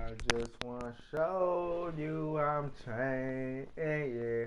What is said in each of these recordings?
I just want to show you I'm changed. Yeah.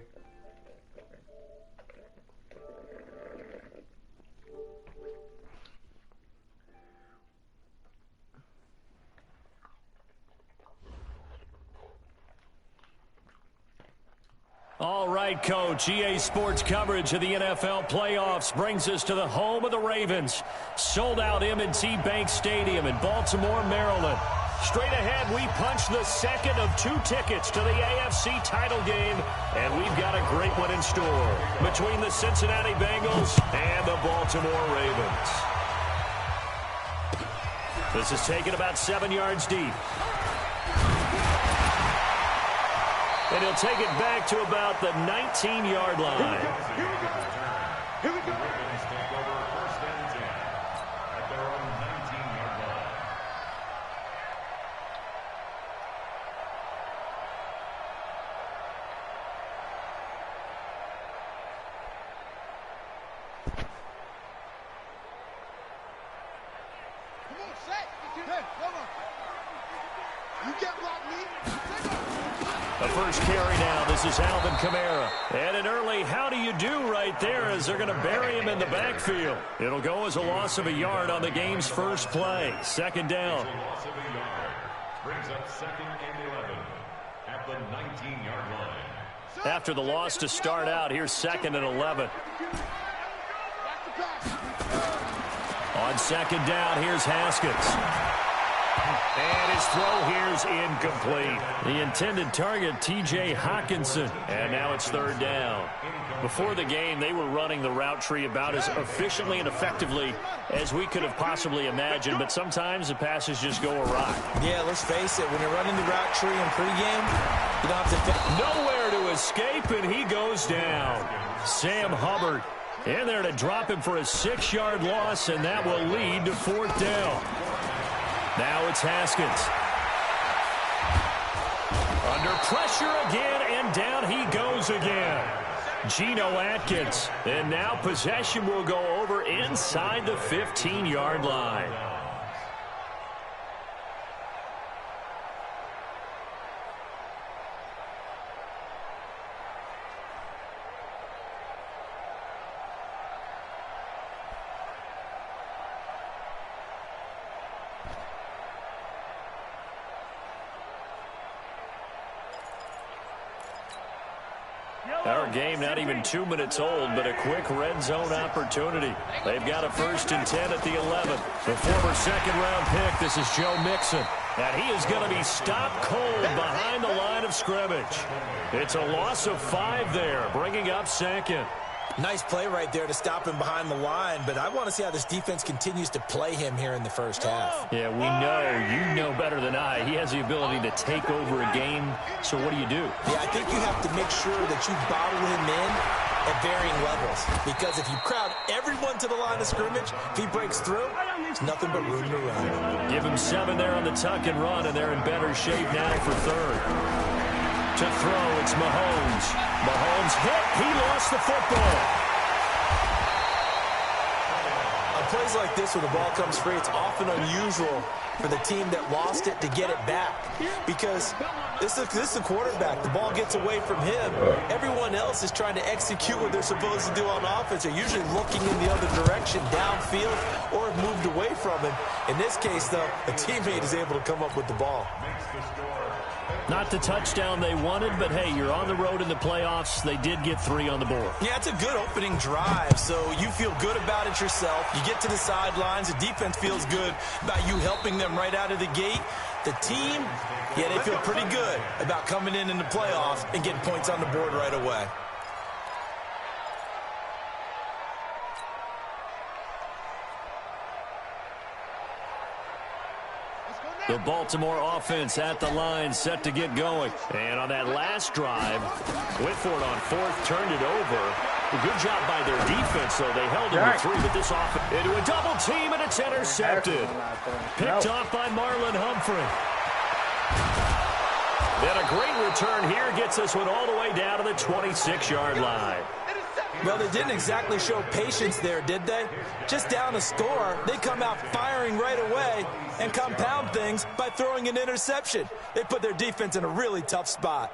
All right, Coach. EA Sports coverage of the NFL playoffs brings us to the home of the Ravens. Sold out M&T Bank Stadium in Baltimore, Maryland. Straight ahead, we punch the second of 2 tickets to the AFC title game, and we've got a great one in store between the Cincinnati Bengals and the Baltimore Ravens. This is taken about 7 yards deep. And he'll take it back to about the 19-yard line. Here we go. Here we go. The Ravens take over 1st and 10 at their own 19-yard line. Come on, set. Hey, come on. You get blocked, me. The first carry now. This is Alvin Kamara. And an early how do you do right there as they're going to bury him in the backfield. It'll go as a loss of a yard on the game's first play. 2nd down. Loss of a yard. Brings up 2nd and 11 at the 19-yard line. After the loss to start out, here's 2nd and 11. On 2nd down, here's Haskins. And his throw here's incomplete. The intended target, T.J. Hawkinson. And now it's 3rd down. Before the game, they were running the route tree about as efficiently and effectively as we could have possibly imagined. But sometimes the passes just go awry. Yeah, let's face it. When you're running the route tree in pregame, you don't have to... Nowhere to escape, and he goes down. Sam Hubbard in there to drop him for a 6-yard loss, and that will lead to 4th down. Now it's Haskins. Under pressure again, and down he goes again. Geno Atkins. And now possession will go over inside the 15-yard line. Our game not even 2 minutes old, but a quick red zone opportunity. They've got a 1st and 10 at the 11. The former 2nd-round pick, this is Joe Mixon. And he is going to be stopped cold behind the line of scrimmage. It's a loss of 5 there, bringing up 2nd. Nice play right there to stop him behind the line, but I want to see how this defense continues to play him here in the first half. Yeah, we know. You know better than I. He has the ability to take over a game, so what do? Yeah, I think you have to make sure that you bottle him in at varying levels, because if you crowd everyone to the line of scrimmage, if he breaks through, there's nothing but room to run. Give him 7 there on the tuck and run, and they're in better shape now for 3rd. To throw, it's Mahomes. Mahomes hit. He lost the football. On plays like this where the ball comes free, it's often unusual for the team that lost it to get it back, because this is the quarterback. The ball gets away from him. Everyone else is trying to execute what they're supposed to do on offense. They're usually looking in the other direction, downfield, or have moved away from him. In this case, though, a teammate is able to come up with the ball. Not the touchdown they wanted, but hey, you're on the road in the playoffs. They did get 3 on the board. Yeah, it's a good opening drive, so you feel good about it yourself. You get to the sidelines. The defense feels good about you helping them right out of the gate. The team, yeah, they feel pretty good about coming in the playoffs and getting points on the board right away. The Baltimore offense at the line, set to get going. And on that last drive, Whitford on 4th turned it over. A good job by their defense, though. They held him to 3, but this offense into a double team, and it's intercepted. Picked off by Marlon Humphrey. Then a great return here gets this one all the way down to the 26-yard line. Well, they didn't exactly show patience there, did they? Just down a score, they come out firing right away and compound things by throwing an interception. They put their defense in a really tough spot.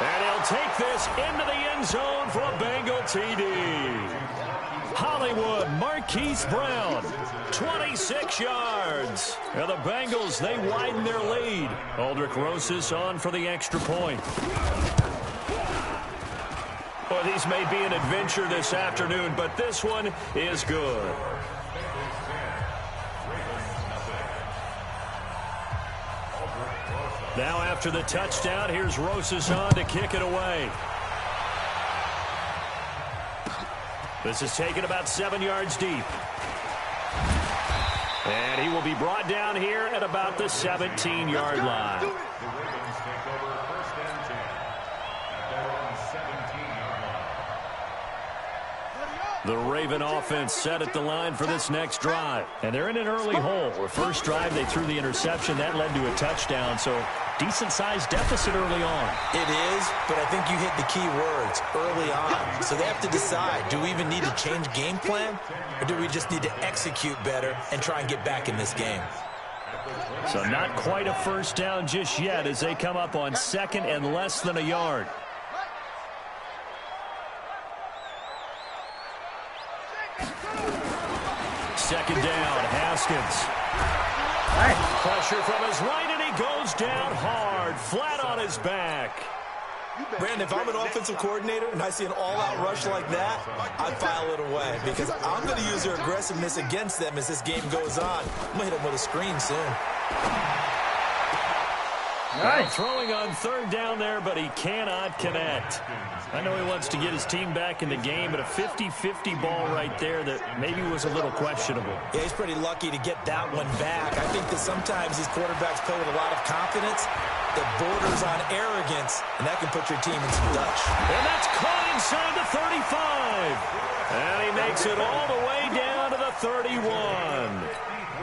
And he'll take this into the end zone for a Bengal TD. Hollywood Marquise Brown, 26 yards. And the Bengals, they widen their lead. Aldrich Rosas on for the extra point. Well, these may be an adventure this afternoon, but this one is good. Now after the touchdown, here's Rosas on to kick it away. This is taken about 7 yards deep. And he will be brought down here at about the 17-yard line. The Raven offense set at the line for this next drive. And they're in an early hole. The first drive, they threw the interception. That led to a touchdown. So decent-sized deficit early on. It is, but I think you hit the key words, early on. So they have to decide, do we even need to change game plan? Or do we just need to execute better and try and get back in this game? So not quite a first down just yet as they come up on second and less than a yard. Second down, Haskins. Nice. Pressure from his right, and he goes down hard, flat on his back. Brandon, if I'm an offensive coordinator and I see an all-out rush like that, I file it away because I'm going to use their aggressiveness against them as this game goes on. I'm going to hit them with a screen soon. Nice. Throwing on third down there, but he cannot connect. I know he wants to get his team back in the game, but a 50-50 ball right there that maybe was a little questionable. Yeah, he's pretty lucky to get that one back. I think that sometimes these quarterbacks play with a lot of confidence that borders on arrogance, and that can put your team in some Dutch. And that's caught inside the 35. And he makes it all the way down to the 31.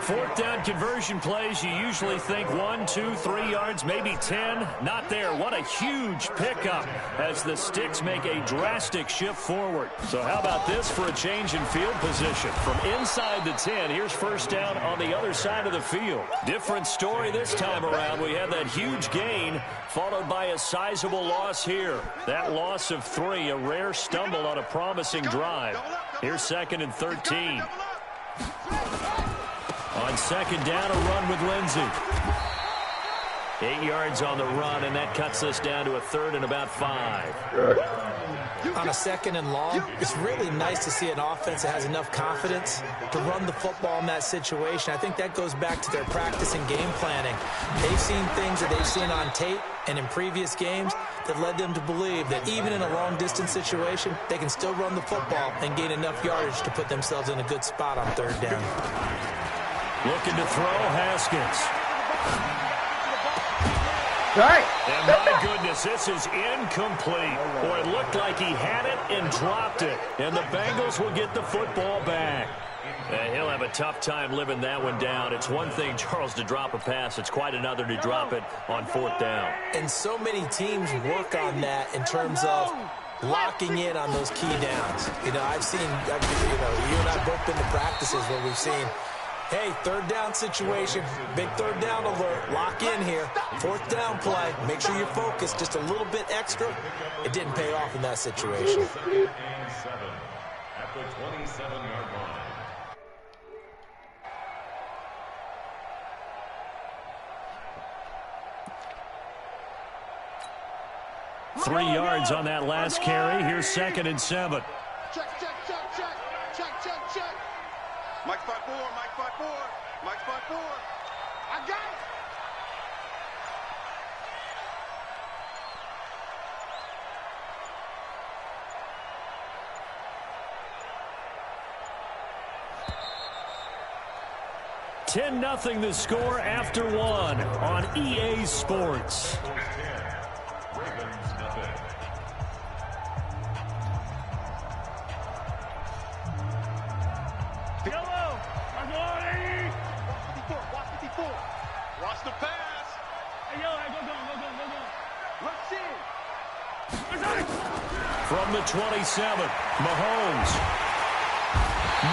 Fourth down conversion plays, you usually think 1, 2, 3 yards, maybe 10. Not there. What a huge pickup as the Sticks make a drastic shift forward. So how about this for a change in field position? From inside the 10, here's first down on the other side of the field. Different story this time around. We had that huge gain followed by a sizable loss here. That loss of 3, a rare stumble on a promising drive. Here's second and 13. On second down, a run with Lindsey. 8 yards on the run, and that cuts us down to a third and about 5. On a second and long, it's really nice to see an offense that has enough confidence to run the football in that situation. I think that goes back to their practice and game planning. They've seen things that they've seen on tape and in previous games that led them to believe that even in a long-distance situation, they can still run the football and gain enough yardage to put themselves in a good spot on third down. Looking to throw, Haskins. Right. And my goodness, this is incomplete. Boy, it looked like he had it and dropped it. And the Bengals will get the football back. He'll have a tough time living that one down. It's one thing, Charles, to drop a pass. It's quite another to drop it on fourth down. And so many teams work on that in terms of locking in on those key downs. You know, I've seen, you and I both been to practices where we've seen, hey, third down situation, big third down alert, lock in here, fourth down play, make sure you're focused just a little bit extra. It didn't pay off in that situation. At the 27-yard line. 3 yards on that last carry. Here's second and 7. Check. Mike 5-4, Mike 5-4, Mike 5-4. I got it. $10-0 the score after 1 on EA Sports. 4. Watch the pass. Hey, yo, go. Let's see. From the 27, Mahomes.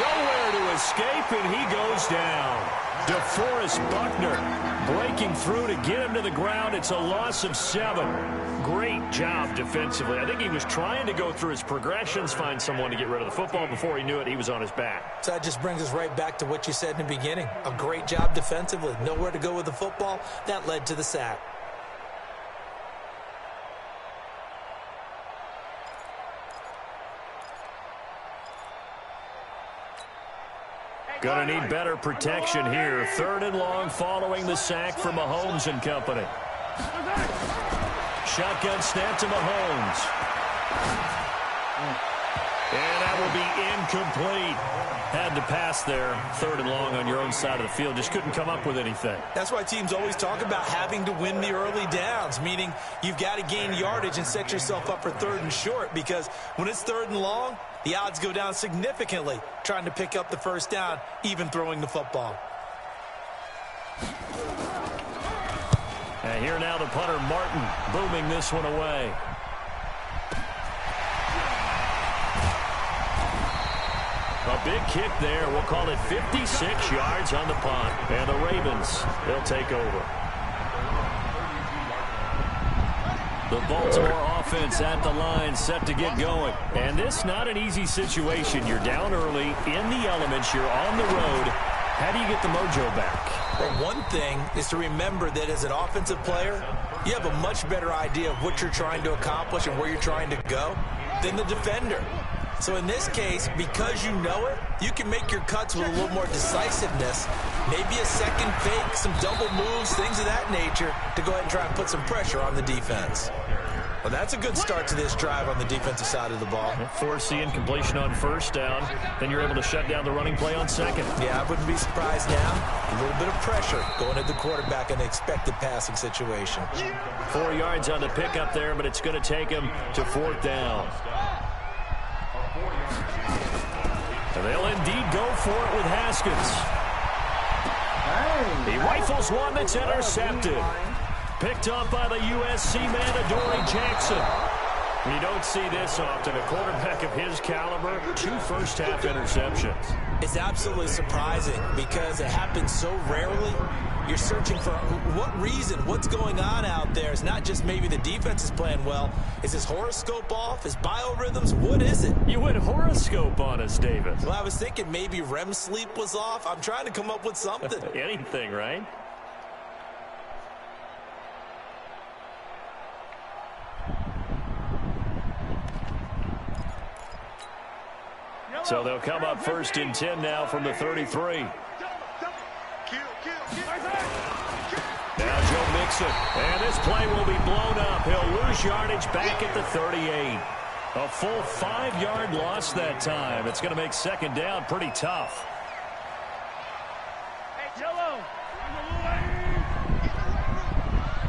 Nowhere to escape, and he goes down. DeForest Buckner breaking through to get him to the ground. It's a loss of 7. Great job defensively. I think he was trying to go through his progressions, find someone to get rid of the football. Before he knew it, he was on his back. So that just brings us right back to what you said in the beginning. A great job defensively. Nowhere to go with the football. That led to the sack. Gonna need better protection here. 3rd and long following the sack from Mahomes and company. Shotgun snap to Mahomes. And that will be incomplete. Had to pass there. 3rd and long on your own side of the field. Just couldn't come up with anything. That's why teams always talk about having to win the early downs, meaning you've got to gain yardage and set yourself up for 3rd and short, because when it's 3rd and long, the odds go down significantly trying to pick up the 1st down, even throwing the football. And here now the punter, Martin, booming this one away. A big kick there. We'll call it 56 yards on the punt. And the Ravens, they'll take over. The Baltimore offense at the line, set to get going. And this not an easy situation. You're down early, in the elements, you're on the road. How do you get the mojo back? Well, one thing is to remember that as an offensive player, you have a much better idea of what you're trying to accomplish and where you're trying to go than the defender. So in this case, because you know it, you can make your cuts with a little more decisiveness, maybe a second fake, some double moves, things of that nature, to go ahead and try and put some pressure on the defense. Well, that's a good start to this drive on the defensive side of the ball. Force the incompletion on 1st down, then you're able to shut down the running play on 2nd. Yeah, I wouldn't be surprised now. A little bit of pressure going at the quarterback in an expected passing situation. 4 yards on the pickup there, but it's going to take him to 4th down. And they'll indeed go for it with Haskins. He rifles one that's intercepted. Picked up by the USC man, Adoree Jackson. You don't see this often. A quarterback of his caliber, 2 first-half interceptions. It's absolutely surprising because it happens so rarely. You're searching for what reason, what's going on out there. It's not just maybe the defense is playing well. Is his horoscope off? His biorhythms? What is it? You went horoscope on us, David. Well, I was thinking maybe REM sleep was off. I'm trying to come up with something. Anything, right? So they'll come up 1st and 10 now from the 33. Now Joe Mixon. And this play will be blown up. He'll lose yardage back at the 38. A full 5-yard loss that time. It's going to make 2nd down pretty tough. Hey, Jello.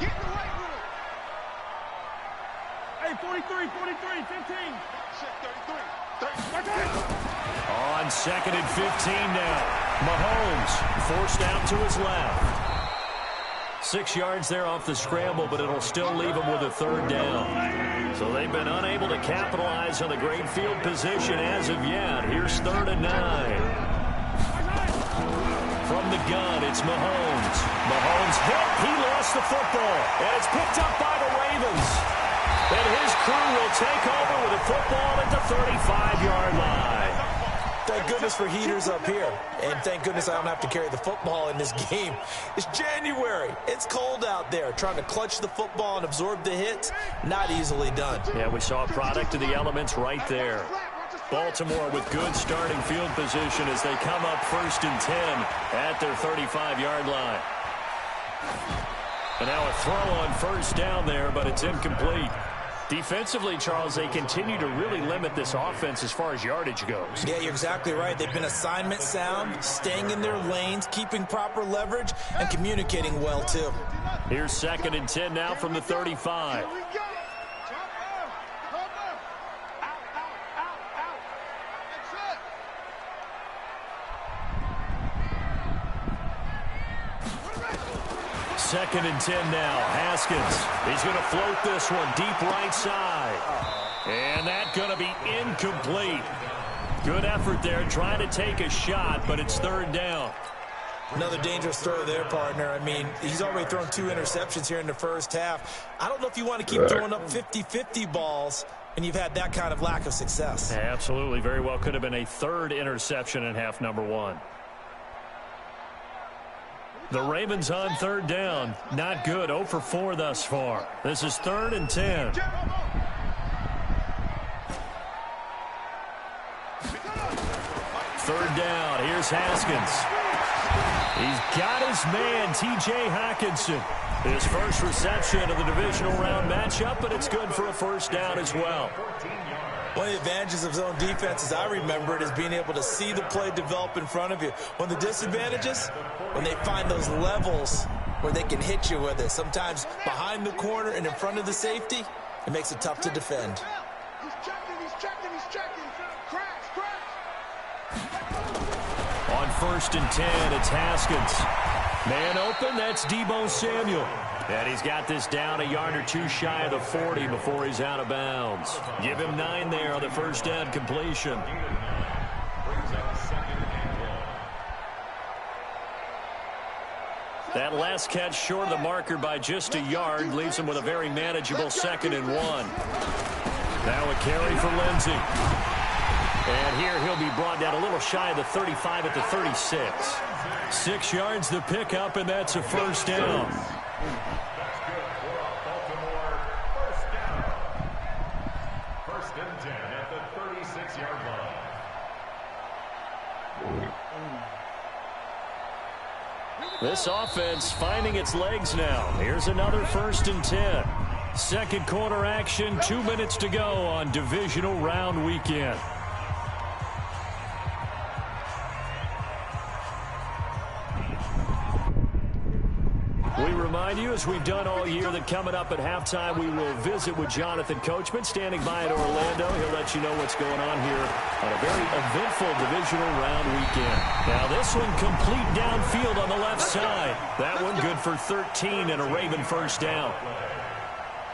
Get in the right room. Hey, 43, 15. 33. On 2nd and 15 now. Mahomes forced out to his left. 6 yards there off the scramble, but it'll still leave him with a 3rd down. So they've been unable to capitalize on the great field position as of yet. Here's 3rd and 9. From the gun, it's Mahomes. Mahomes hit. He lost the football. And it's picked up by the Ravens. And his crew will take over with a football at the 35-yard line. Thank goodness for heaters up here. And thank goodness I don't have to carry the football in this game. It's January. It's cold out there. Trying to clutch the football and absorb the hits, not easily done. Yeah, we saw a product of the elements right there. Baltimore with good starting field position as they come up 1st and 10 at their 35-yard line. And now a throw on 1st down there, but it's incomplete. Defensively, Charles, they continue to really limit this offense as far as yardage goes. Yeah, you're exactly right. They've been assignment sound, staying in their lanes, keeping proper leverage, and communicating well, too. Here's 2nd and 10 now from the 35. 2nd and 10 now. Haskins. He's going to float this one deep right side. And that's going to be incomplete. Good effort there trying to take a shot, but it's 3rd down. Another dangerous throw there, partner. I mean, he's already thrown 2 interceptions here in the first half. I don't know if you want to keep throwing up 50-50 balls, and you've had that kind of lack of success. Absolutely. Very well could have been a 3rd interception in half number 1. The Ravens on 3rd down. Not good. 0 for 4 thus far. This is 3rd and 10. 3rd down. Here's Haskins. He's got his man, T.J. Hockenson. His first reception of the divisional round matchup, but it's good for a 1st down as well. One of the advantages of zone defense, as I remember it, is being able to see the play develop in front of you. One of the disadvantages, when they find those levels where they can hit you with it, sometimes behind the corner and in front of the safety, it makes it tough to defend. He's checking. Crash. On 1st and 10, it's Haskins. Man open, that's Deebo Samuel. And he's got this down a yard or 2 shy of the 40 before he's out of bounds. Give him 9 there on the 1st down completion. That last catch short of the marker by just a yard leaves him with a very manageable 2nd and 1. Now a carry for Lindsey. And here he'll be brought down a little shy of the 35 at the 36. 6 yards the pickup, and that's a 1st down. That's good for a Baltimore 1st down. 1st and 10 at the 36-yard line. This offense finding its legs now. Here's another 1st and 10. 2nd quarter action, 2 minutes to go on divisional round weekend. We remind you, as we've done all year, that coming up at halftime, we will visit with Jonathan Coachman, standing by in Orlando. He'll let you know what's going on here on a very eventful divisional round weekend. Now, this one complete downfield on the left side. That one good for 13 and a Raven 1st down.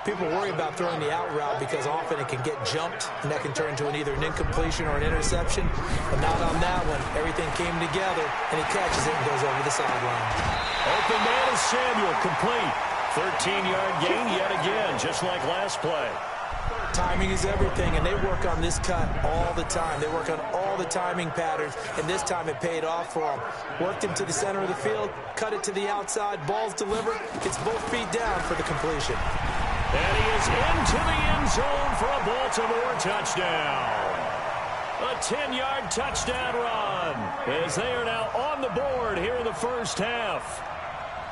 People worry about throwing the out route because often it can get jumped, and that can turn into either an incompletion or an interception. But not on that one. Everything came together, and he catches it and goes over the sideline. Open man is Samuel, complete. 13-yard gain yet again, just like last play. Timing is everything, and they work on this cut all the time. They work on all the timing patterns, and this time it paid off for them. Worked him to the center of the field, cut it to the outside, ball's delivered. It's both feet down for the completion. And he is into the end zone for a Baltimore touchdown. A 10-yard touchdown run as they are now on the board here in the 1st half.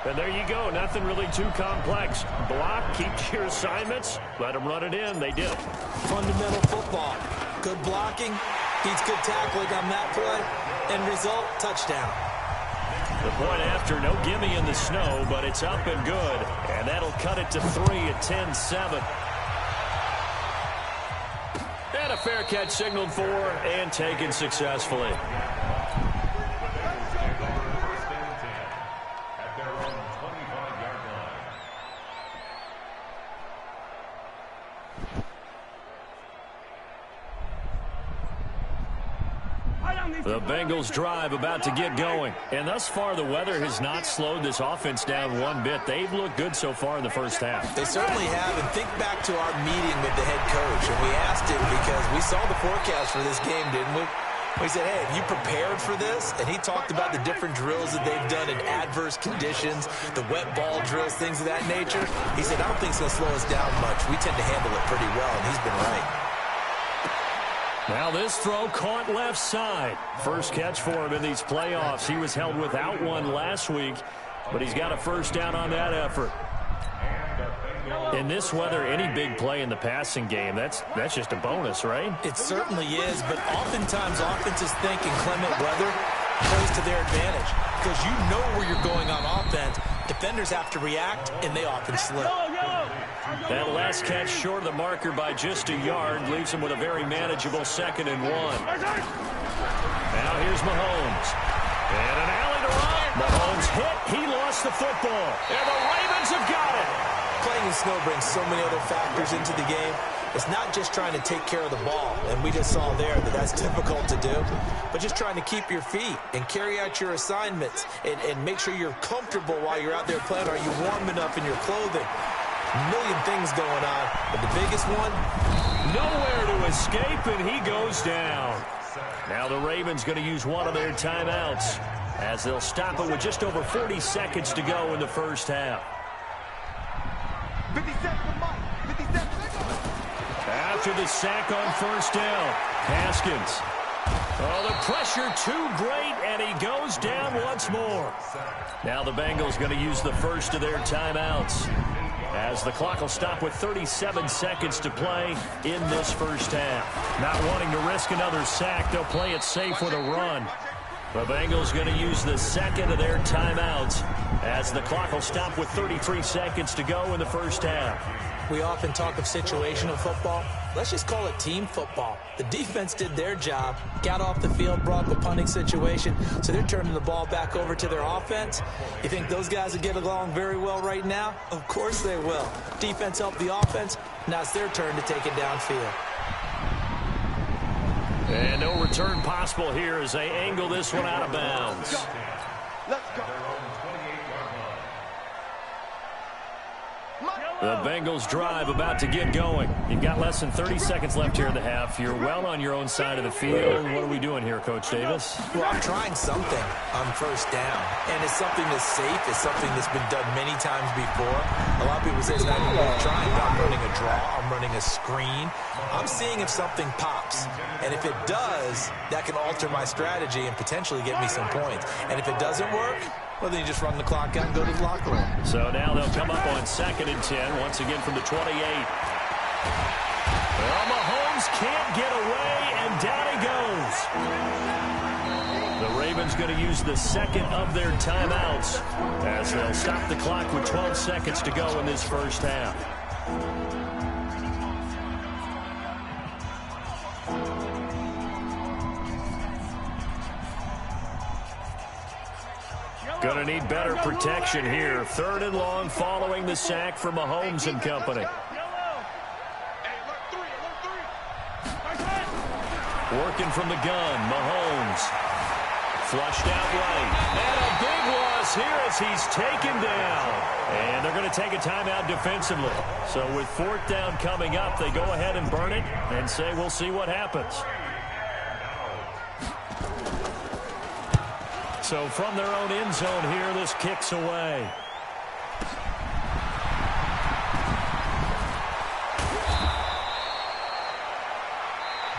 And there you go. Nothing really too complex. Block, keep your assignments, let them run it in. They did it. Fundamental football. Good blocking, beats good tackling on that play. End result, touchdown. The point after, no gimme in the snow, but it's up and good. And that'll cut it to 3 at 10-7. And a fair catch signaled for and taken successfully. The Bengals drive about to get going. And thus far, the weather has not slowed this offense down one bit. They've looked good so far in the 1st half. They certainly have. And think back to our meeting with the head coach. And we asked him because we saw the forecast for this game, didn't we? We said, hey, have you prepared for this? And he talked about the different drills that they've done in adverse conditions, the wet ball drills, things of that nature. He said, I don't think it's going to slow us down much. We tend to handle it pretty well, and he's been right. Now this throw caught left side. First catch for him in these playoffs. He was held without one last week, but he's got a 1st down on that effort. In this weather, any big play in the passing game, that's just a bonus, right? It certainly is, but oftentimes offenses think inclement weather plays to their advantage because you know where you're going on offense. Defenders have to react, and they often slip. That last catch short of the marker by just a yard leaves him with a very manageable 2nd and 1. Now here's Mahomes. And an alley to run. Mahomes hit. He lost the football. And the Ravens have got it. Playing in snow brings so many other factors into the game. It's not just trying to take care of the ball, and we just saw there that that's difficult to do, but just trying to keep your feet and carry out your assignments and make sure you're comfortable while you're out there playing. Are you warm enough in your clothing? A million things going on, but the biggest one? Nowhere to escape, and he goes down. Now the Ravens going to use one of their timeouts as they'll stop it with just over 40 seconds to go in the first half. 50 seconds, Mike. 50 seconds. After the sack on first down, Haskins. Oh, the pressure too great, and he goes down once more. Now the Bengals going to use the first of their timeouts as the clock will stop with 37 seconds to play in this first half. Not wanting to risk another sack, they'll play it safe with a run. The Bengals going to use the second of their timeouts as the clock will stop with 33 seconds to go in the first half. We often talk of situational football. Let's just call it team football. The defense did their job, got off the field, brought the punting situation, so they're turning the ball back over to their offense. You think those guys will get along very well right now? Of course they will. Defense helped the offense. Now it's their turn to take it downfield. And no return possible here as they angle this one out of bounds. Let's go. The Bengals drive about to get going. You've got less than 30 seconds left here in the half. You're well on your own side of the field. What are we doing here, Coach Davis? Well, I'm trying something on first down, and it's something that's safe. It's something that's been done many times before. A lot of people say it's not even worth trying. I'm running a draw. I'm running a screen. I'm seeing if something pops, and if it does, that can alter my strategy and potentially get me some points. And if it doesn't work, well, then you just run the clock out and go to the locker room. So now they'll come up on 2nd and 10, once again from the 28. Well, Mahomes can't get away, and down he goes. The Ravens going to use the second of their timeouts as they'll stop the clock with 12 seconds to go in this first half. Going to need better protection here. 3rd and long following the sack from Mahomes and company. Working from the gun, Mahomes. Flushed out right. And a big loss here as he's taken down. And they're going to take a timeout defensively. So with 4th down coming up, they go ahead and burn it and say we'll see what happens. So from their own end zone here, this kicks away.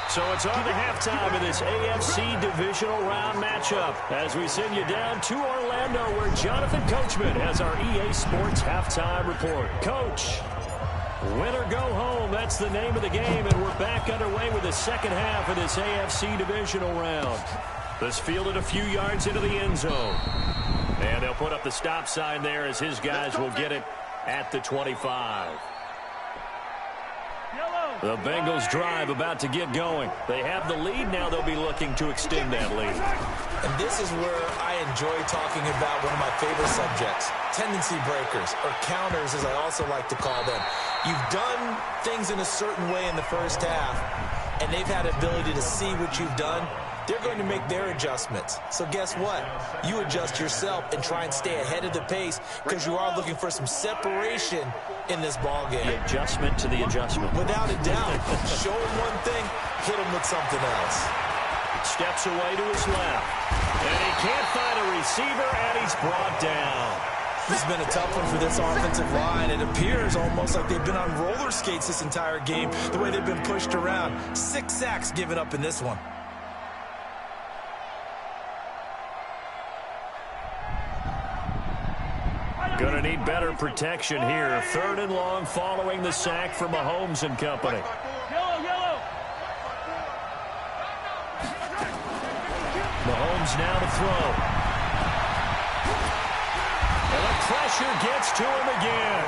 So it's on to halftime of this AFC divisional round matchup as we send you down to Orlando where Jonathan Coachman has our EA Sports halftime report. Coach, win or go home, that's the name of the game, and we're back underway with the second half of this AFC divisional round. This fielded a few yards into the end zone. And they'll put up the stop sign there as his guys will get it at the 25. The Bengals drive about to get going. They have the lead. Now they'll be looking to extend that lead. And this is where I enjoy talking about one of my favorite subjects, tendency breakers, or counters as I also like to call them. You've done things in a certain way in the first half, and they've had the ability to see what you've done. They're going to make their adjustments. So guess what? You adjust yourself and try and stay ahead of the pace because you are looking for some separation in this ball game. The adjustment to the adjustment. Without a doubt. Show him one thing, hit him with something else. Steps away to his left. And he can't find a receiver, and he's brought down. This has been a tough one for this offensive line. It appears almost like they've been on roller skates this entire game, the way they've been pushed around. 6 sacks given up in this one. Going to need better protection here. 3rd and long following the sack from Mahomes and company. Mahomes now to throw. And the pressure gets to him again.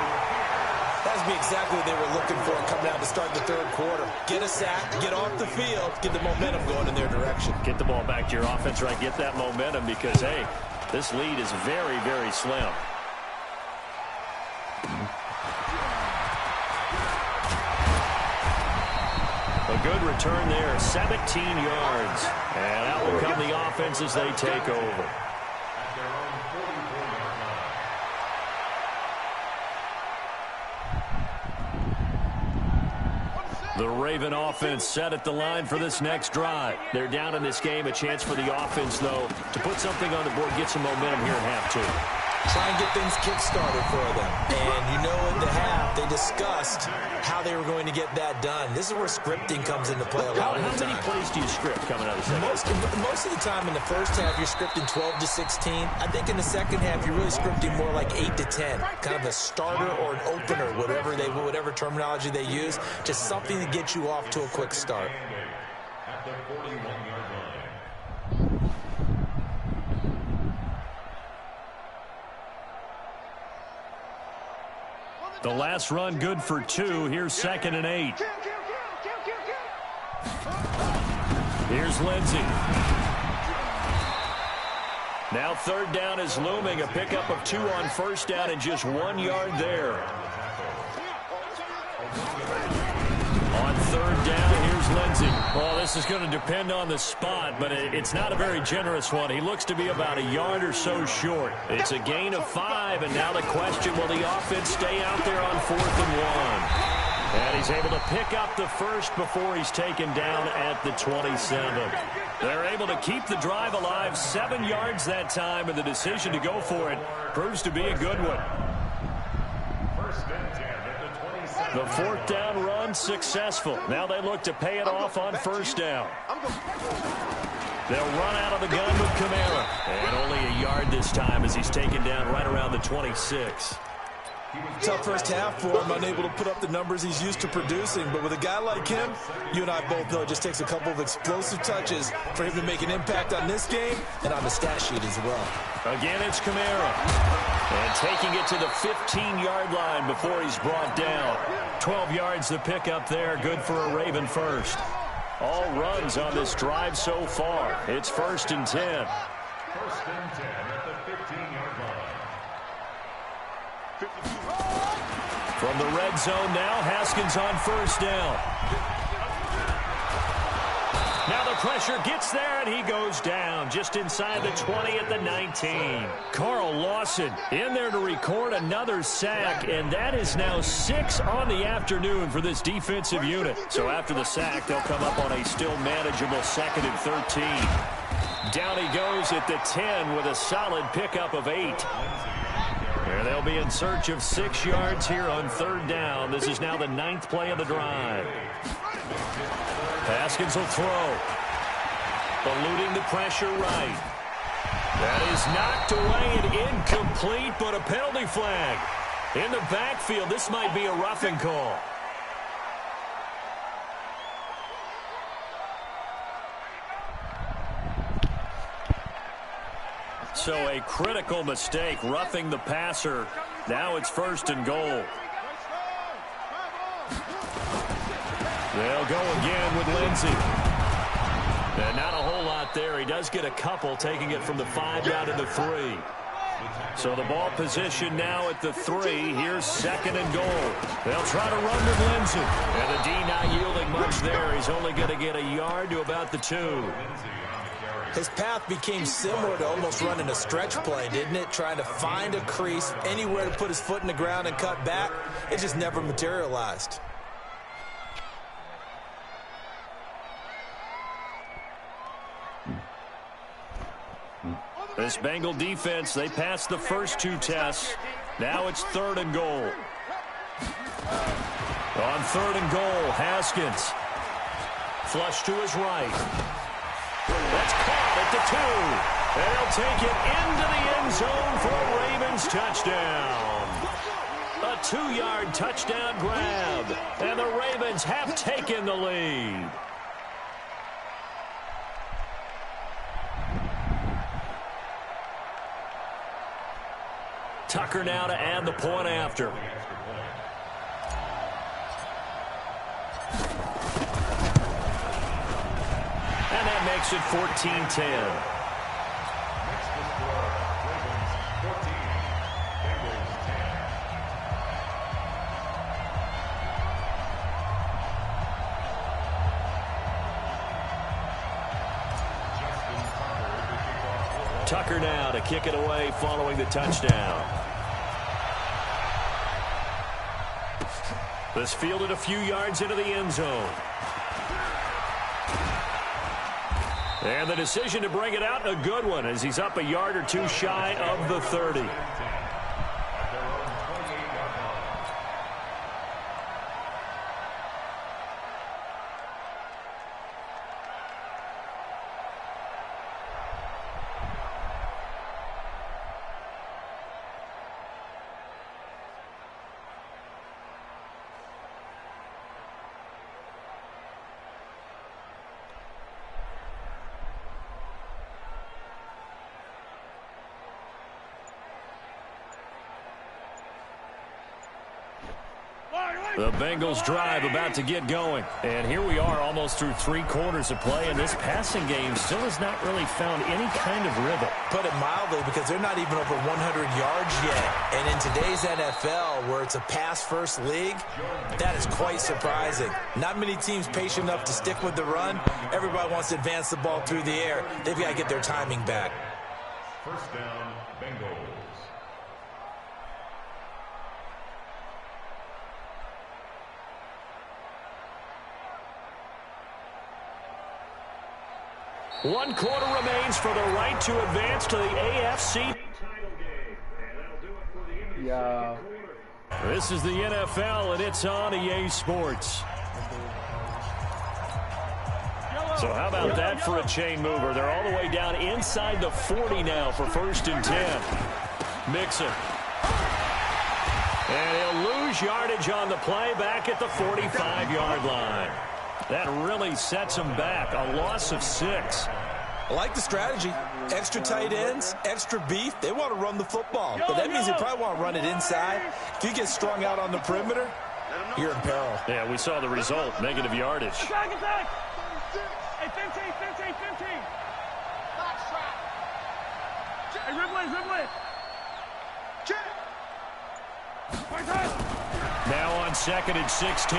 That would be exactly what they were looking for coming out to start the 3rd quarter. Get a sack, get off the field, get the momentum going in their direction. Get the ball back to your offense, right? Get that momentum because, hey, This lead is very, very slim. A good return there, 17 yards. And out will come the offense as they take over. The Raven offense set at the line for this next drive. They're down in this game. A chance for the offense, though, to put something on the board, get some momentum here in half two. Try and get things kick-started for them. And you know in the half, they discussed how they were going to get that done. This is where scripting comes into play a lot of the time. How many plays do you script coming out of the second half? Most of the time in the first half, you're scripting 12 to 16. I think in the second half, you're really scripting more like 8 to 10. Kind of a starter or an opener, whatever terminology they use. Just something to get you off to a quick start. At the 41-yard line. The last run good for 2. Here's 2nd and 8. Here's Lindsey. Now 3rd down is looming. A pickup of 2 on 1st down and just 1 yard there. On 3rd down, here's Lindsey. Well, this is going to depend on the spot, but it's not a very generous one. He looks to be about a yard or so short. It's a gain of 5, and now the question, will the offense stay out there on 4th and 1? And he's able to pick up the first before he's taken down at the 27. They're able to keep the drive alive, 7 yards that time, and the decision to go for it proves to be a good one. The 4th down run successful. Now they look to pay it off on 1st down. They'll run out of the gun with Kamara. And only a yard this time as he's taken down right around the 26. Tough first half for him, unable to put up the numbers he's used to producing. But with a guy like him, you and I both know it just takes a couple of explosive touches for him to make an impact on this game and on the stat sheet as well. Again, it's Kamara. And taking it to the 15-yard line before he's brought down. 12 yards to pick up there. Good for a Raven first. All runs on this drive so far. It's 1st and 10. 1st and 10 at the 15-yard line. From the red zone now, Haskins on 1st down. Now the pressure gets there, and he goes down just inside the 20 at the 19. Carl Lawson in there to record another sack, and that is now 6 on the afternoon for this defensive unit. So after the sack, they'll come up on a still manageable 2nd and 13. Down he goes at the 10 with a solid pickup of 8. And they'll be in search of 6 yards here on 3rd down. This is now the 9th play of the drive. Haskins will throw. Eluding the pressure right. That is knocked away and incomplete, but a penalty flag. In the backfield, this might be a roughing call. So a critical mistake, roughing the passer. Now it's 1st and goal. They'll go again with Lindsey. And not a whole lot there. He does get a couple, taking it from the 5 down to the 3. So the ball position now at the 3. Here's 2nd and goal. They'll try to run with Lindsey. And the D not yielding much there. He's only going to get a yard to about the 2. His path became similar to almost running a stretch play, didn't it? Trying to find a crease, anywhere to put his foot in the ground and cut back. It just never materialized. This Bengal defense, they passed the first 2 tests. Now it's 3rd and goal. On 3rd and goal, Haskins. Flush to his right. That's caught at the 2. They'll take it into the end zone for a Ravens touchdown. A 2-yard touchdown grab. And the Ravens have taken the lead. Tucker now to add the point after. And that makes it 14-10. Tucker now to kick it away following the touchdown. This fielded a few yards into the end zone. And the decision to bring it out, a good one, as he's up a yard or two shy of the 30. The Bengals drive about to get going. And here we are almost through 3 quarters of play, and this passing game still has not really found any kind of rhythm. Put it mildly, because they're not even over 100 yards yet. And in today's NFL, where it's a pass-first league, that is quite surprising. Not many teams patient enough to stick with the run. Everybody wants to advance the ball through the air. They've got to get their timing back. First down, Bengals. One quarter remains for the right to advance to the AFC title game. And that'll do it for the Yeah. This is the NFL, and it's on EA Sports. So how about that for a chain mover? They're all the way down inside the 40 now for 1st and 10. Mixon. And he'll lose yardage on the play back at the 45-yard line. That really sets him back. A loss of 6. I like the strategy. Extra tight ends, extra beef. They want to run the football. But that means they probably want to run it inside. If you get strung out on the perimeter, you're in peril. Yeah, we saw the result. Negative yardage. Attack! Hey, 15. Box trap. Hey, Ridley. Check. Now on 2nd and 16.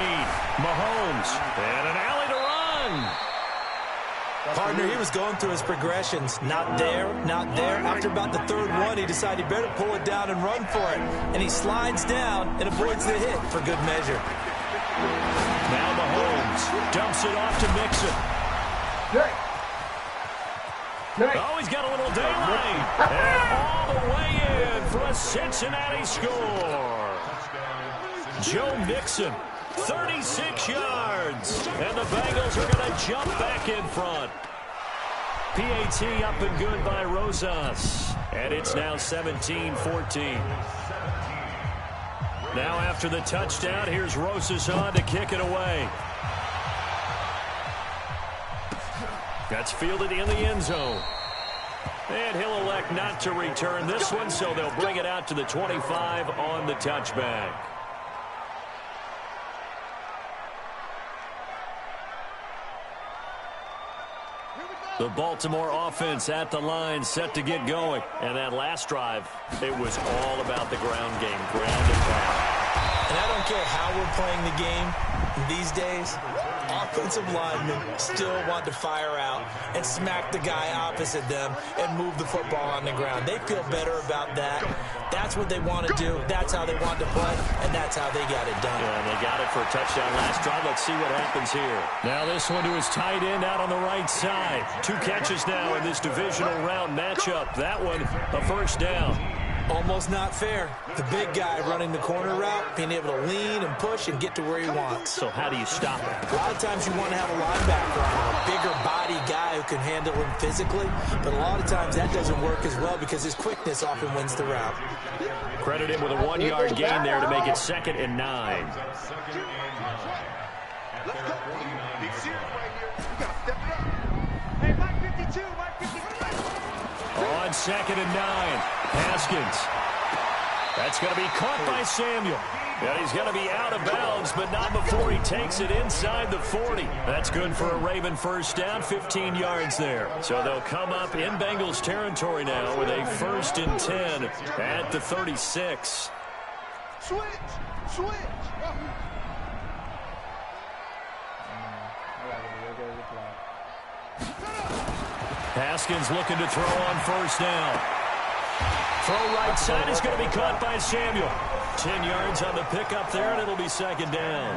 Mahomes. And an alley to run. Partner, he was going through his progressions. Not there, not there. After about the 3rd one, he decided he better pull it down and run for it. And he slides down and avoids the hit for good measure. Now Mahomes dumps it off to Mixon. Oh, he's got a little daylight. And all the way in for a Cincinnati score. Joe Mixon, 36 yards. And the Bengals are going to jump back in front. PAT up and good by Rosas. And it's now 17-14. Now after the touchdown, here's Rosas on to kick it away. That's fielded in the end zone. And he'll elect not to return this one, so they'll bring it out to the 25 on the touchback. The Baltimore offense at the line, set to get going. And that last drive, it was all about the ground game, ground and pound. And I don't care how we're playing the game these days, offensive linemen still want to fire out and smack the guy opposite them and move the football on the ground. They feel better about that. That's what they want to do. That's how they want to play, and that's how they got it done. Yeah, and they got it for a touchdown last drive. Let's see what happens here. Now this one to his tight end out on the right side. 2 catches now in this divisional round matchup. That one, a first down. Almost not fair. The big guy running the corner route, being able to lean and push and get to where he wants. So how do you stop it? A lot of times you want to have a linebacker on, a bigger body guy who can handle him physically, but a lot of times that doesn't work as well because his quickness often wins the route. Credit him with a 1-yard gain there to make it 2nd and 9. Let's go. Big series right here. We got to step it up. Hey, Mike 52. On 2nd and 9, Haskins. That's going to be caught by Samuel. And he's going to be out of bounds, but not before he takes it inside the 40. That's good for a Raven first down, 15 yards there. So they'll come up in Bengals territory now with a 1st and 10 at the 36. Switch. Haskins looking to throw on first down. Throw right side is going to be caught by Samuel. 10 yards on the pickup there, and it'll be second down.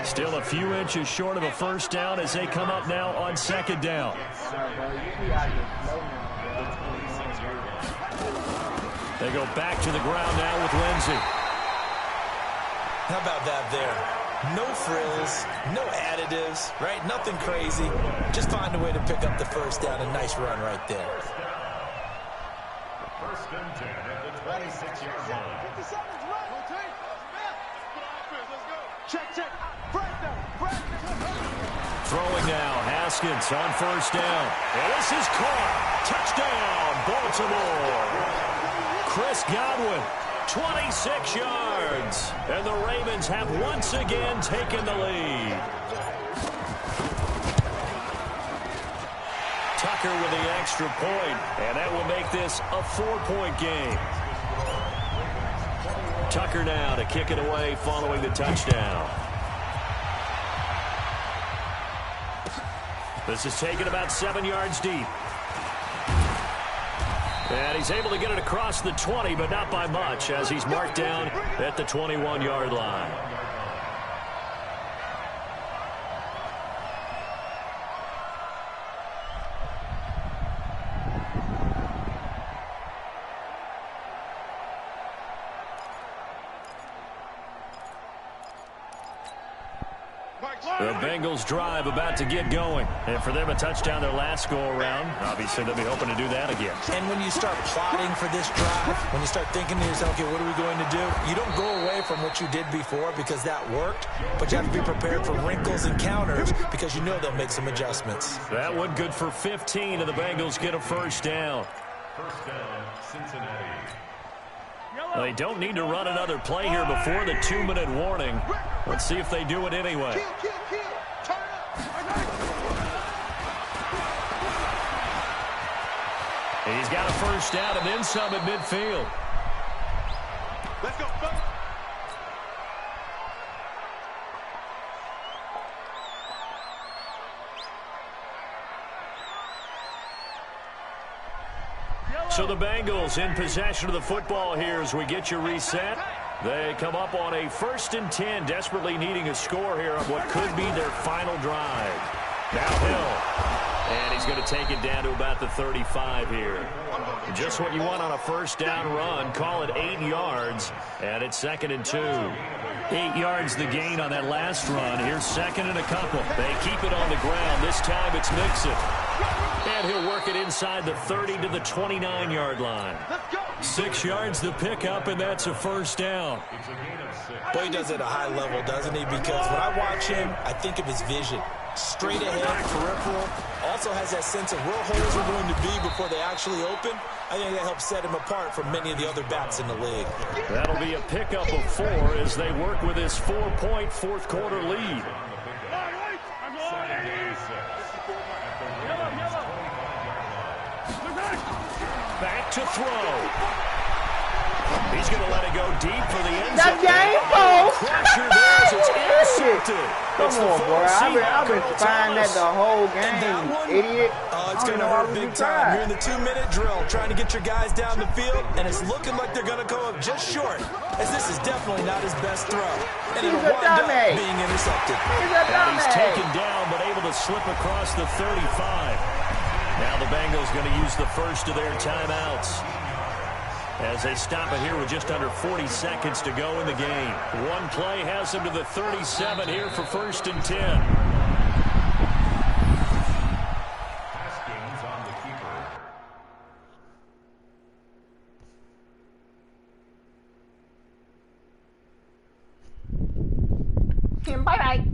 Still a few inches short of a first down as they come up now on second down. They go back to the ground now with Lindsey. How about that there? No frills, no additives, right? Nothing crazy. Just find a way to pick up the first down. A nice run right there. First and 10 at the 26-yard line. 57's right. Let's go. Check. Throwing now, Haskins on first down. And this is caught. Touchdown, Baltimore. Chris Godwin, 26 yards. And the Ravens have once again taken the lead. Tucker with the extra point, and that will make this a 4-point game. Tucker now to kick it away following the touchdown. This is taken about 7 yards deep. And he's able to get it across the 20, but not by much, as he's marked down at the 21-yard line. The Bengals drive about to get going. And for them, a touchdown their last go-around. Obviously, they'll be hoping to do that again. And when you start plotting for this drive, when you start thinking to yourself, okay, what are we going to do? You don't go away from what you did before because that worked, but you have to be prepared for wrinkles and counters because you know they'll make some adjustments. That one good for 15, and the Bengals get a first down. First down, Cincinnati. Well, they don't need to run another play here before the 2-minute warning. Let's see if they do it anyway. Turn up. He's got a first down and then some at midfield. Let's go. So the Bengals in possession of the football here as we get you reset. They come up on a 1st and 10, desperately needing a score here on what could be their final drive. Now Hill, and he's going to take it down to about the 35 here. Just what you want on a first down run. Call it 8 yards, and it's 2nd and 2. 8 yards the gain on that last run. Here's 2nd and a couple. They keep it on the ground. This time it's Mixon. And he'll work it inside the 30 to the 29-yard line. 6 yards the pickup, and that's a first down. Boy, he does it at a high level, doesn't he? Because when I watch him, I think of his vision. Straight ahead, peripheral. Also has that sense of where holes are going to be before they actually open. I think that helps set him apart from many of the other backs in the league. That'll be a pickup of 4 as they work with his 4-point fourth-quarter lead. Back to throw. He's going to let it go deep for the end zone. Pressure there as it's intercepted. Come on, boy. I've been spying that the whole game, idiot. It's going to hurt big time. You're in the 2-minute drill, trying to get your guys down the field, and it's looking like they're going to go up just short, as this is definitely not his best throw. And it'll wind up being intercepted. And he's taken down, but able to slip across the 35. Now the Bengals going to use the first of their timeouts as they stop it here with just under 40 seconds to go in the game. One play has them to the 37 here for 1st and 10. Haskins on the keeper. Bye-bye.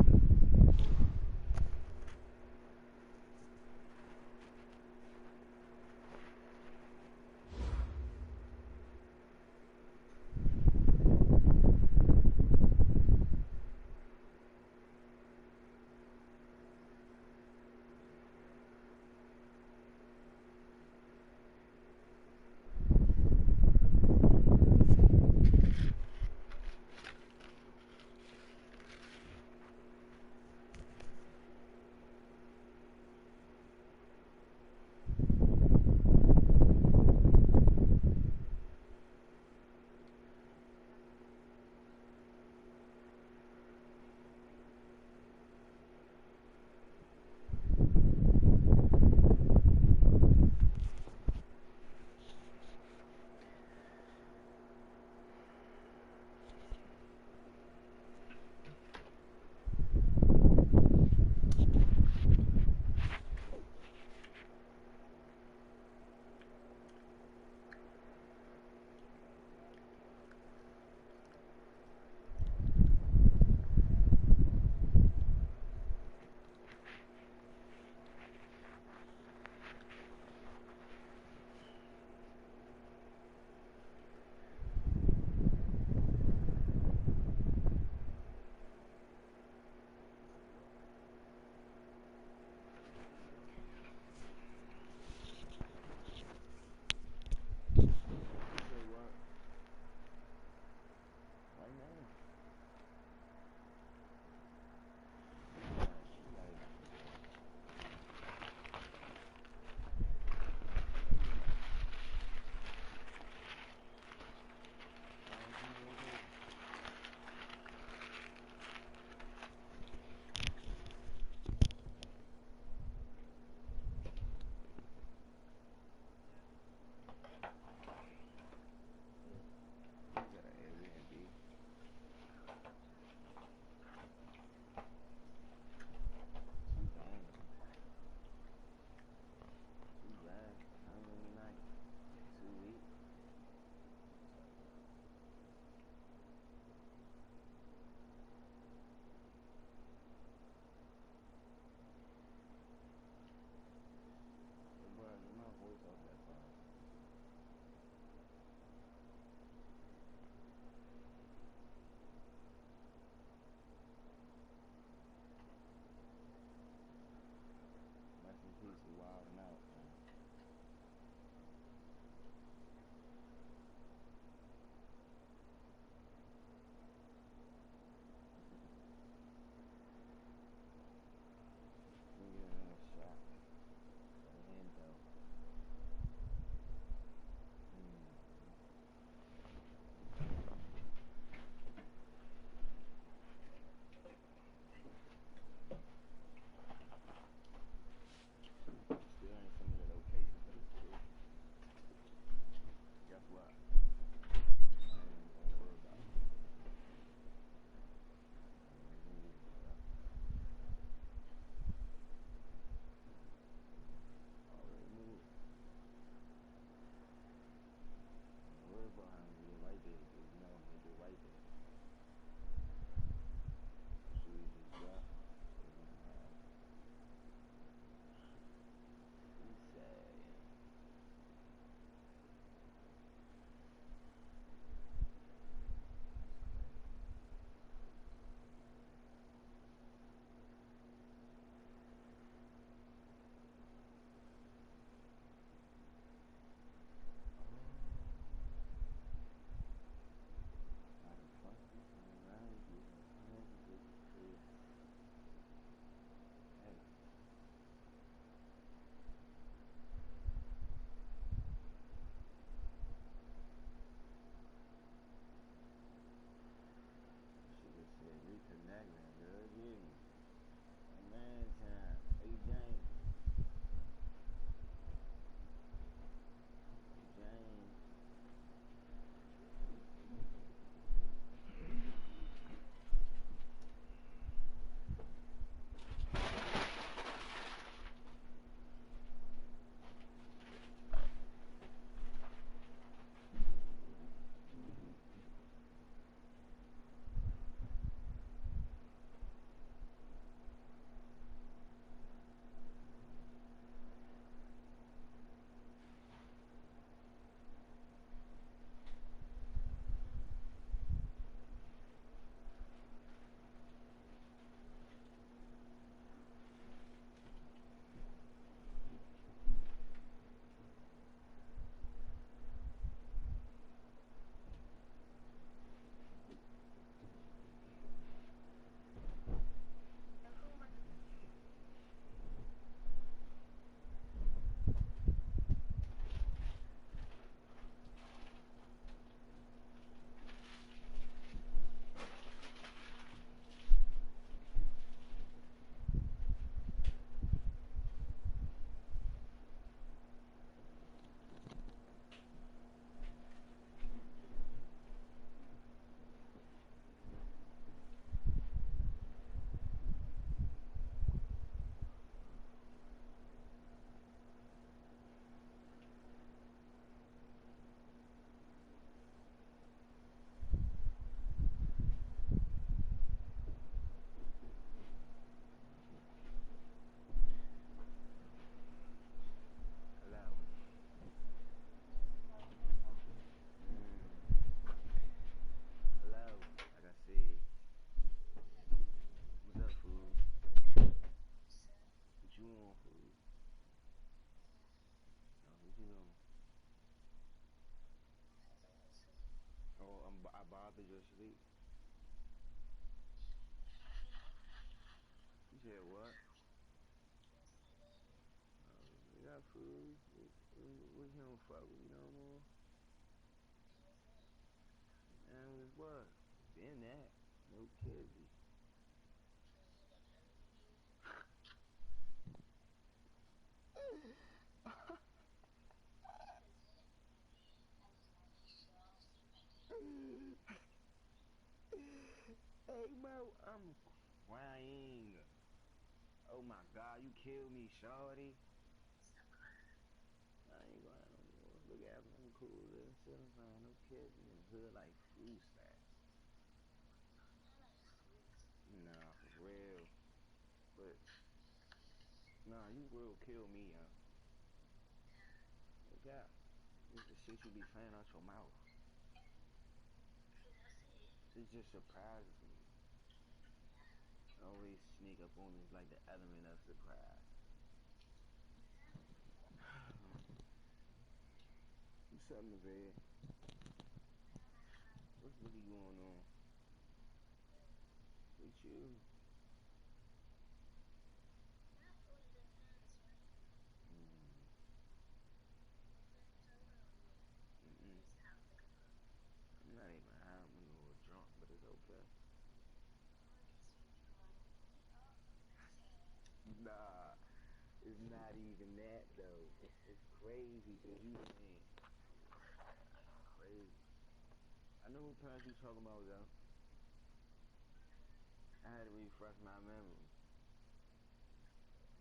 cool. We don't fuck with you no more. And it's what? Been that. No kidding. Hey, bro, I'm crying. Oh my God, you killed me, shorty. I ain't going no more. Look at me, I'm cool. I'm fine, no kids in the hood like food stacks. Nah, for real. But, nah, you will kill me, huh? Look out. This is the shit you be saying out your mouth. It just surprises me. Always sneak up on me like the element of surprise. Do something, man. What's really going on with you? Mm-mm. I'm not even high, I'm a little drunk, but it's okay. Nah, it's not even that though. It's crazy because you ain't crazy. I know what parents you talking about though. I had to refresh my memory.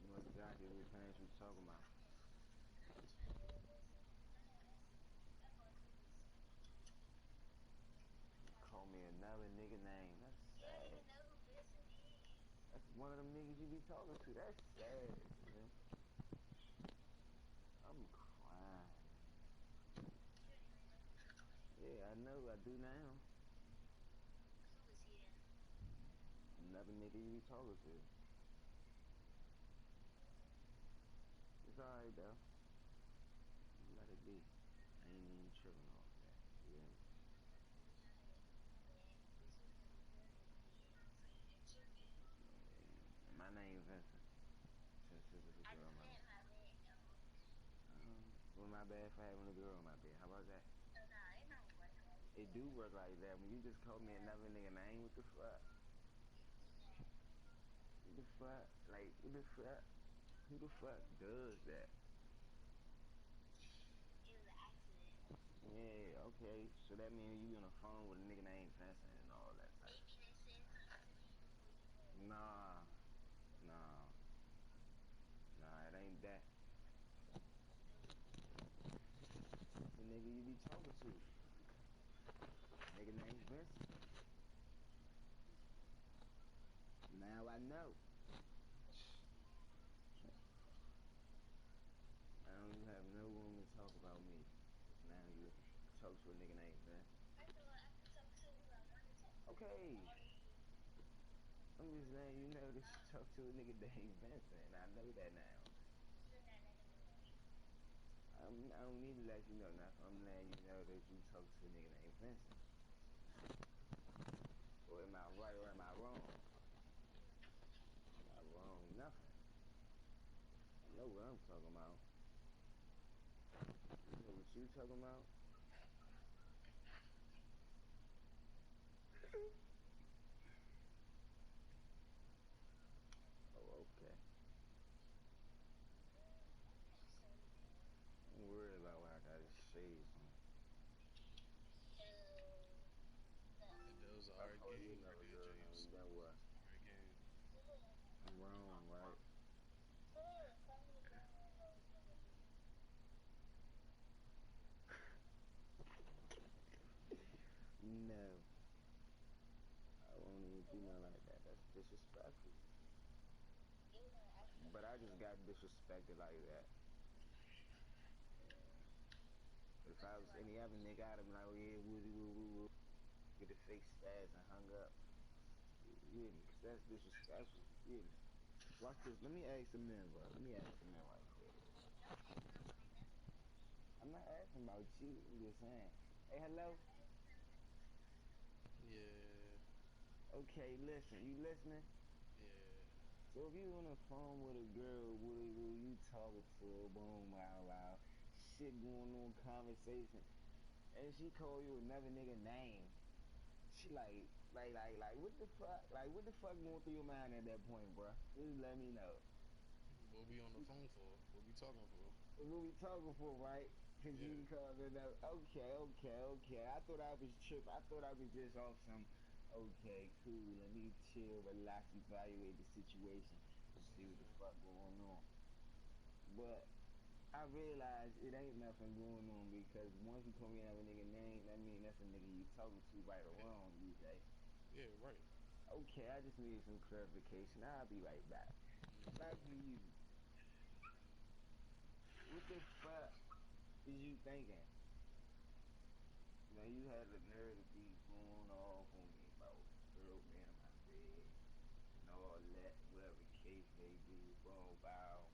You know exactly what parents you talking about. Call me another nigga name. That's sad. That's one of them niggas you be talking to. That's sad, man. I'm crying. Yeah, I know. I do now. Another nigga you be talking to. It's alright though. Let it be. I ain't even tripping off that. Yeah. My name Vincent. Since this is a girl, my well, my bad for having a girl on my bed. How about that? It do work like that. When you just call me another nigga name, what the fuck? What the fuck? Like, what the fuck? Who the fuck does that? Yeah, okay. So that means you on the phone with a nigga named Vincent and all that type. Nah. Nah. Nah, it ain't that. The nigga you be talking to. Nigga named Vincent. Now I know. Now you have no room to talk about me. Now you talk to a nigga named Vincent. Okay. I'm just letting you know that you talk to a nigga named Vincent, and I know that now. I don't need to let you know nothing. I'm letting you know that you talk to a nigga named Vincent. Or am I right or am I wrong? I'm not wrong, nothing. I know what I'm talking about. You know what you talking about? Oh, okay. Don't worry about what I got his shades on. If that was a I hard call you game right another there, girl James. name, then what? Hard game. I'm wrong, right? No. I won't even do nothing like that. That's disrespectful. But I just got disrespected like that. If I was any other nigga, I'd have been like, oh yeah, woody woo woo woo. Get the face spaz and hung up. You hear me? Because that's disrespectful. You hear me? Watch this. Let me ask the men, bro. Let me ask the men right quick. I'm not asking about you. I'm just saying. Hey, hello? Yeah. Okay, listen. You listening? Yeah. So if you on the phone with a girl, will you talk talking to her, boom, wow. Shit going on, conversation. And she call you another nigga name. She what the fuck? Like, what the fuck going through your mind at that point, bro? Just let me know. What we on the phone for? What we talking for? What we talking for, right? Cause Yeah. you called it up. Okay. I thought I was tripping. I thought I was just off some. Okay, cool. Let me chill, relax, evaluate the situation, and see what the fuck going on. But I realized it ain't nothing going on because once you call me another nigga name, that mean that's a nigga you talking to, right or wrong, DJ. Yeah, right. Okay, I just needed some clarification. I'll be right back. Back to you. What the fuck is you thinking? Now you had the nerve to be going off on me about girl being in my bed and all that, whatever the case may be, boom, bow.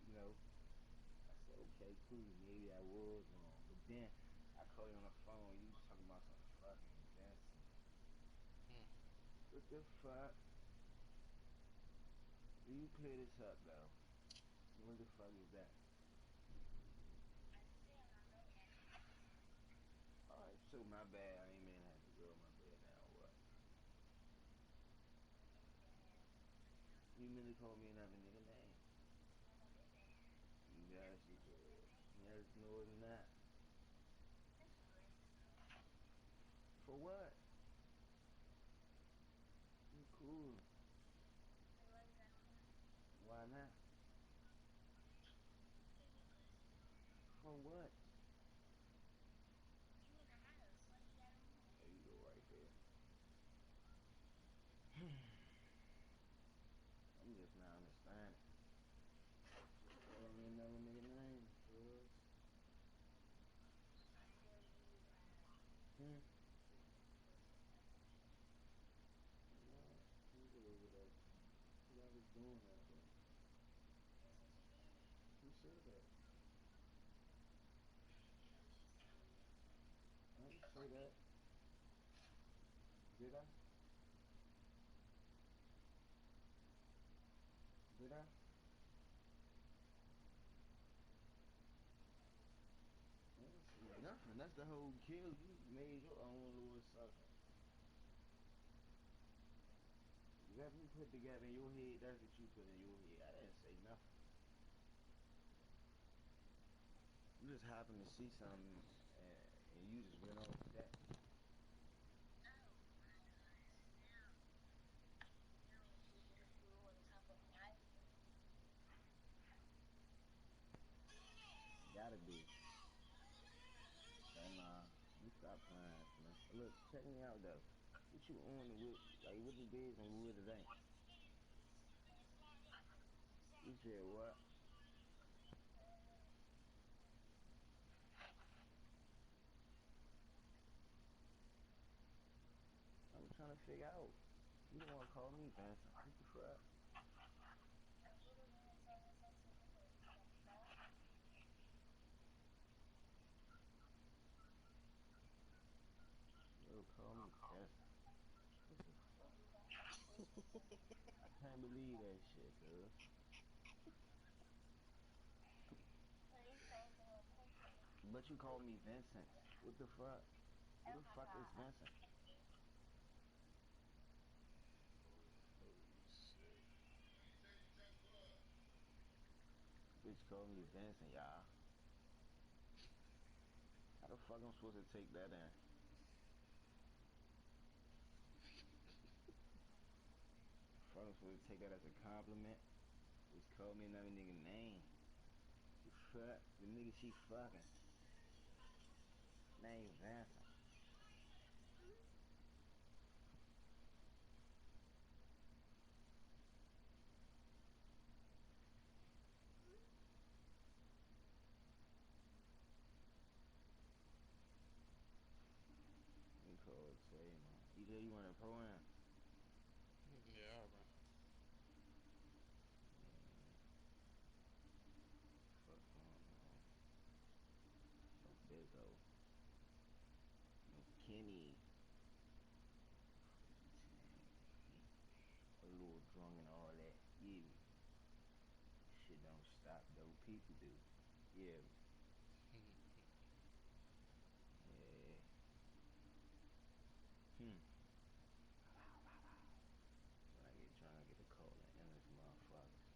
You know, I said, okay, cool, maybe I was wrong. But then I call you on the phone, you talking about some fucking Vincent. What the fuck? You clear this up though. What the fuck is that? Alright, so my bad, I ain't mean to have to go my bed now, what? You mean to call me another nigga name? Yes, you did. Yes, no, it's not. For what? You cool. Why not? For what? There you go right there. I'm just not understanding. Call me another nigga name, cuz. Hmm? What? You get over that. What I was doing that though. Who said that? I didn't say that. Did I? Did I? I didn't say nothing. That's the whole kill. You made your own little assumption. Whatever you put together in your head, that's what you put in your head. I didn't say nothing. You just happened to see something and you just went off that. Gotta be. Okay, nah. You stop playing, man. Look, check me out though. What you on and what it is and what it ain't. You said what? I'm trying to figure out. You don't want to call me Vincent. What the fuck? Yo, call me Vincent. What the fuck? I can't believe that shit, cuz. But you called me Vincent. What the fuck? Who the fuck is Vincent? Holy shit. Bitch called me Vincent, y'all. How the fuck I'm supposed to take that in? Fuck I'm supposed to take that as a compliment? Bitch called me another nigga name. The fuck? The nigga she fucking. Name Vincent. You call it say, man. EJ, you want to pro in? Yeah, man. Fuck going on? No Bizzo. No Kenny. A little drunk and all that. Yeah. Shit don't stop though. people do. Yeah. Yeah. When I get drunk, I get a call and endless motherfuckers.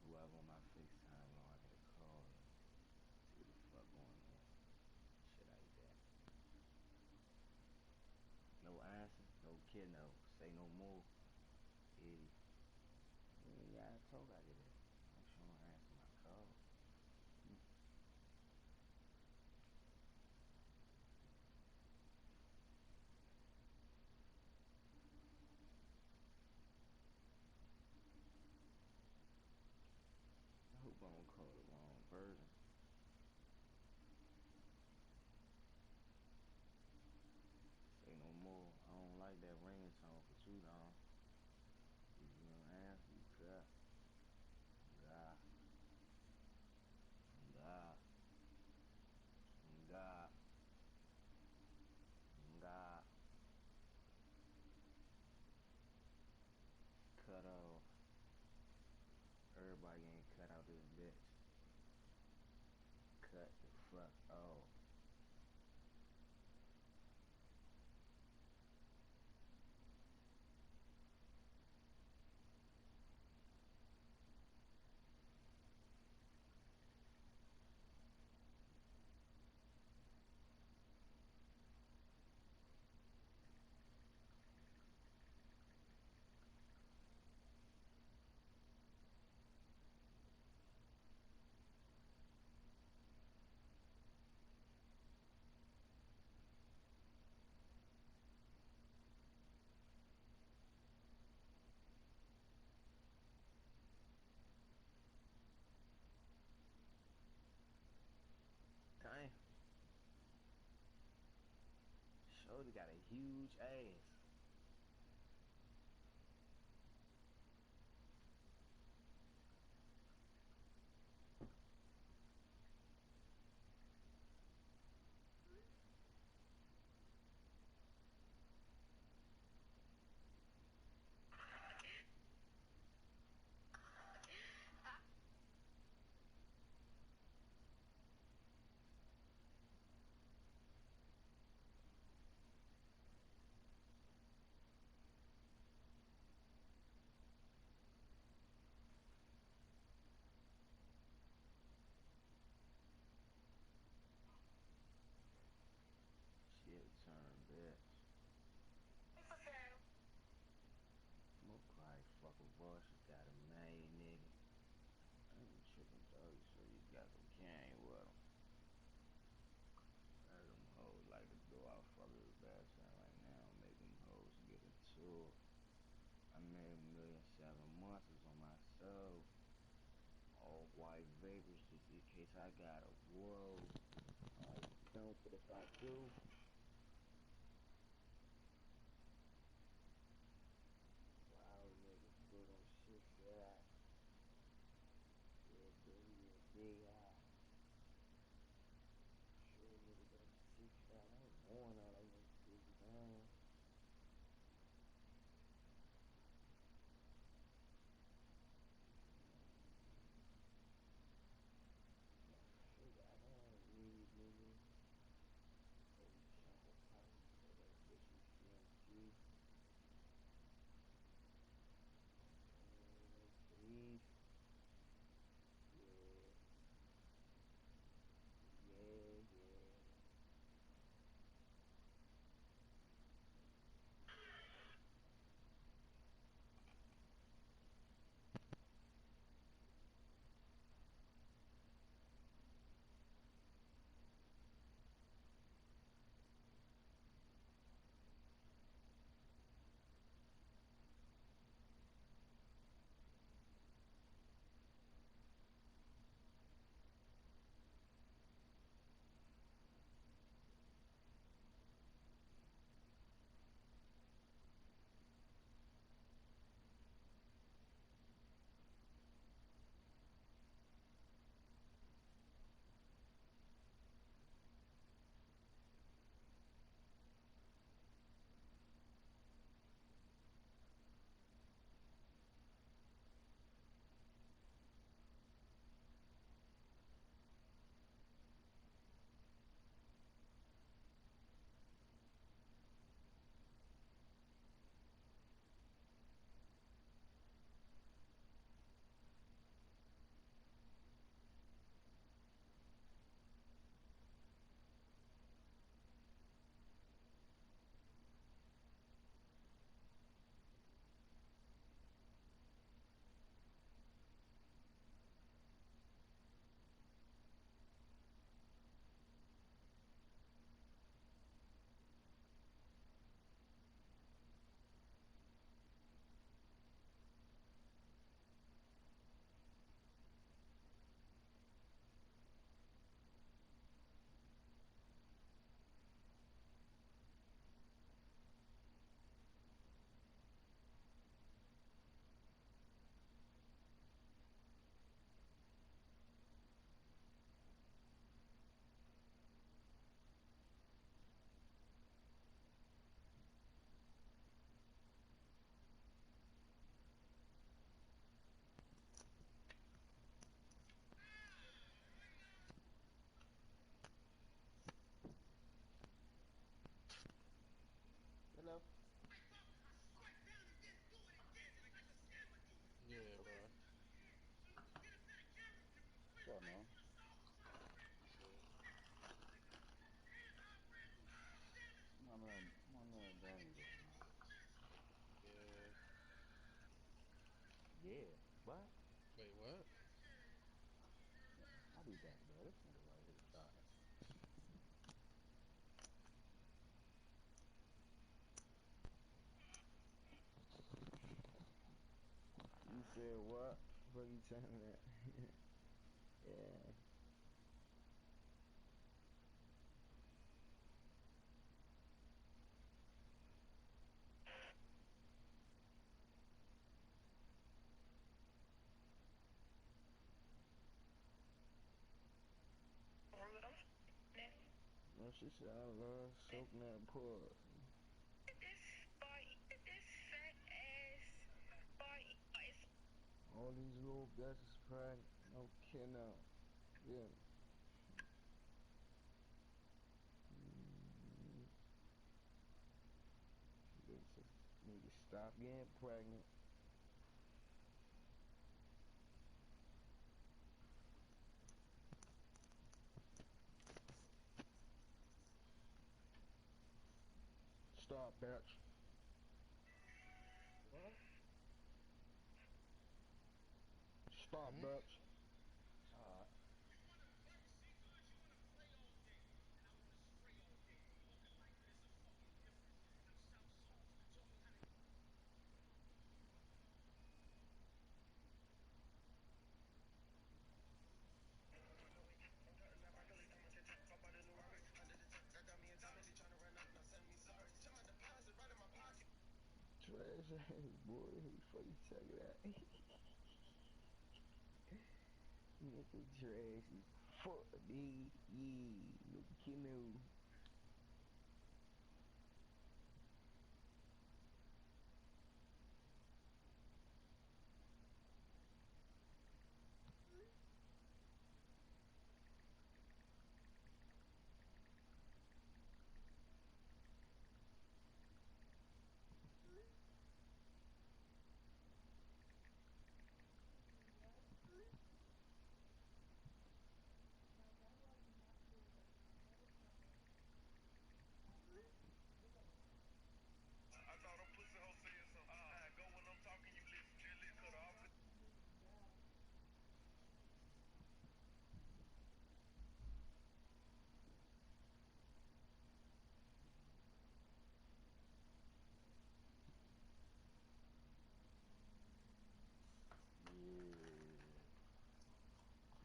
Whoever on my FaceTime long, I get a call and see what the fuck going on. Shit like that. No answer, no kid, no. Say no more. Yeah. Yeah, I told I get it. I'm sure don't answer my call. I hope I don't call the wrong person. Say no more. I don't like that ringing tone for too long. If you don't answer, you cut. God. God. God. God. Cut off. Everybody ain't cut out this bitch. Cut the fuck off. Damn. Shorty got a huge ass. She a turn bitch. Smoke quiet fucking boy. She got a main nigga. I ain't tripping dog. So you got some game with him. Let them hoes like to go out fucking his best friend right now. Make them hoes get into it. I made 1,000,007 months on my soul. All white vapors just in case I got a whoa. I don't, but if I do, wow niggas put on shit that yeah baby yeah big eye. Sure nigga got 6 5. I ain't going out like no stupid man. Shit, I don't weed nigga. Oh What? Wait, what? I'll be back, bro. This nigga right here started. You said what? What you telling me that? Yeah. No, she said I love soaking that puss. All these little bitches pregnant. No kidding out. Yeah. Need to stop getting pregnant. Stop, bitch. What? Stop, bitch. Trash ass boy. Fuck you talking that? Nigga trash as fuck, dude. Yeah. Look at you.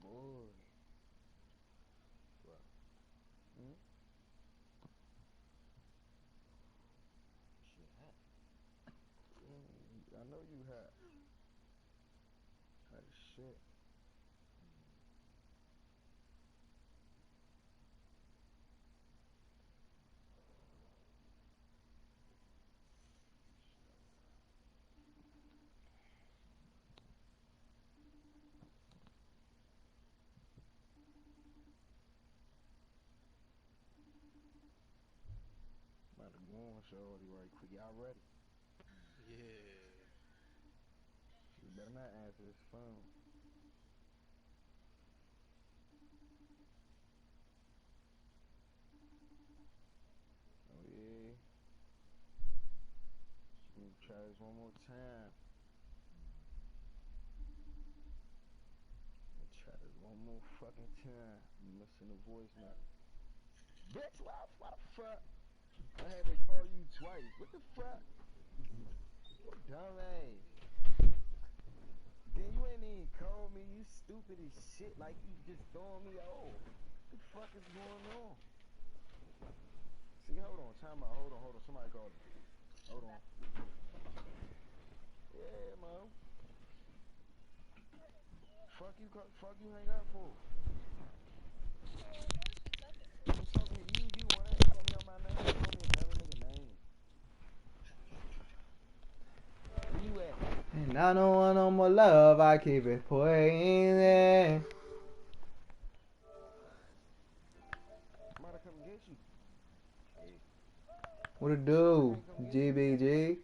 Boy. What? Hmm? Shit hot. I know you hot. Hot as shit. About to go on shorty right quick. Y'all ready? Yeah. She better not answer this phone. Oh yeah. She gonna try this one more time. Try this one more fucking time. Listen to voice now. Bitch, why the fuck? I had to call you twice. What the fuck? Dumb ass. Then you ain't even call me. You stupid as shit. Like you just throwing me off. What the fuck is going on? See, hold on. Time out. Hold on. Somebody called me. Hold on. Yeah, man. Fuck you hang up for. I'm talking to you. You wanna call me on my name? Call me another nigga name. Where you at? And I don't want no more love, I keep it poison. I'm about to come get you. Hey. What it I do? can't come get you. GBG?